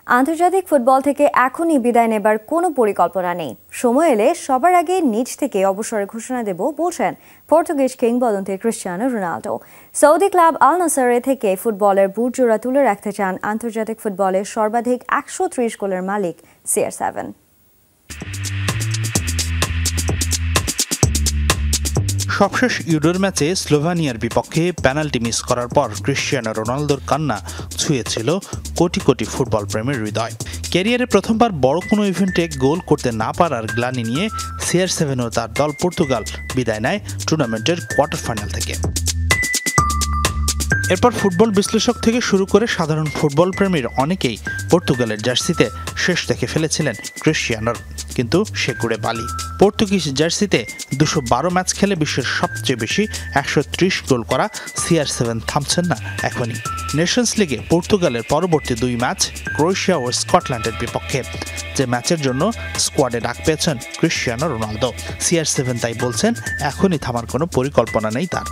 আন্তর্জাতিক ফুটবল থেকে এখনই বিদায় নেবার কোনো পরিকল্পনা নেই। সময় এলে সবার আগে নিজ থেকে অবসরের ঘোষণা দেব বলছেন পর্তুগিজ কিংবদন্তি ক্রিস্টিয়ানো রোনাল্ডো। সৌদি ক্লাব আল নাসরে থেকে ফুটবলের বুটজোড়া তুলে রাখতে চান আন্তর্জাতিক ফুটবলের সর্বাধিক 130 গোলের মালিক CR7। সবশেষ ইউরোর ম্যাচে স্লোভানিয়ার বিপক্ষে পেনাল্টি মিস করার পর ক্রিস্টিয়ানো রোনালদোর কান্না ছুঁয়েছিল কোটি কোটি ফুটবল প্রেমীর হৃদয়। ক্যারিয়ারে প্রথমবার বড় কোনো ইভেন্টে গোল করতে না পারার গ্লানি নিয়ে CR7 ও তার দল পর্তুগাল বিদায় নেয় টুর্নামেন্টের কোয়ার্টার ফাইনাল থেকে। এরপর ফুটবল বিশ্লেষক থেকে শুরু করে সাধারণ ফুটবল প্রেমীর অনেকেই পর্তুগালের জার্সিতে শেষ দেখে ফেলেছিলেন ক্রিস্টিয়ানোর, কিন্তু সে ঘুরে বালি। পর্তুগিজ জার্সিতে 212 ম্যাচ খেলে বিশ্বের সবচেয়ে বেশি 130 গোল করা CR7 থামছেন না এখনই। নেশনস লিগে পর্তুগালের পরবর্তী 2 ম্যাচ ক্রোয়েশিয়া ও স্কটল্যান্ডের বিপক্ষে, যে ম্যাচের জন্য স্কোয়াডে ডাক পেয়েছেন ক্রিস্টিয়ানো রোনালদো। CR7 তাই বলছেন এখনই থামার কোনো পরিকল্পনা নেই তার।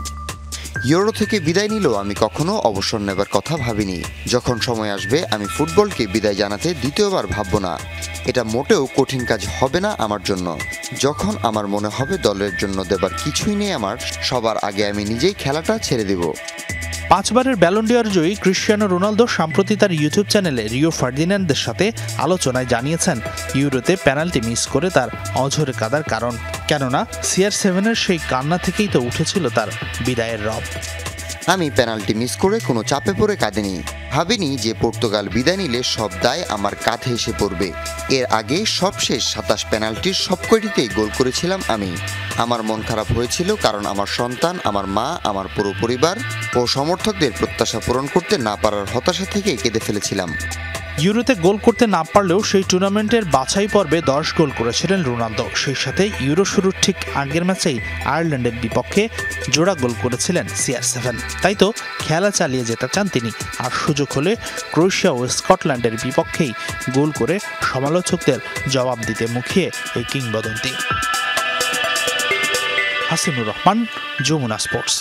ইউরো থেকে বিদায় নিলেও আমি কখনো অবসর নেবার কথা ভাবিনি। যখন সময় আসবে আমি ফুটবলকে বিদায় জানাতে দ্বিতীয়বার ভাববো না। এটা মোটেও কঠিন কাজ হবে না আমার জন্য। যখন আমার মনে হবে দলের জন্য দেবার কিছুই নেই আমার, সবার আগে আমি নিজেই খেলাটা ছেড়ে দেব। 5 বারের ব্যালন ডি'অর জয়ী ক্রিস্টিয়ানো রোনালদো সম্প্রতি তার ইউটিউব চ্যানেলে রিও ফার্ডিনান্ডের সাথে আলোচনায় জানিয়েছেন ইউরোতে পেনাল্টি মিস করে তার অঝরে কাঁদার কারণ। কেননা CR7-এর সেই কান্না থেকেই তো উঠেছিল তার বিদায়ের রব। আমি পেনাল্টি মিস করে কোনো চাপে পড়ে কাঁদিনি। ভাবিনি যে পর্তুগাল বিদায় নিলে সব দায় আমার কাঁধে এসে পড়বে। এর আগে সবশেষ 27 পেনাল্টির সবকটিতেই গোল করেছিলাম আমি। আমার মন খারাপ হয়েছিল কারণ আমার সন্তান, আমার মা, আমার পুরো পরিবার ও সমর্থকদের প্রত্যাশা পূরণ করতে না পারার হতাশা থেকে কেঁদে ফেলেছিলাম। ইউরোতে গোল করতে না পারলেও সেই টুর্নামেন্টের বাছাই পর্বে 10 গোল করেছিলেন রোনালদো। সেই সাথে ইউরো শুরুর ঠিক আগের ম্যাচেই আয়ারল্যান্ডের বিপক্ষে জোড়া গোল করেছিলেন CR7। তাই তো খেলা চালিয়ে যেতে চান তিনি, আর সুযোগ হলে ক্রোয়েশিয়া ও স্কটল্যান্ডের বিপক্ষেই গোল করে সমালোচকদের জবাব দিতে মুখিয়ে এই কিংবদন্তি। হাসিনুর রহমান, যমুনা স্পোর্টস।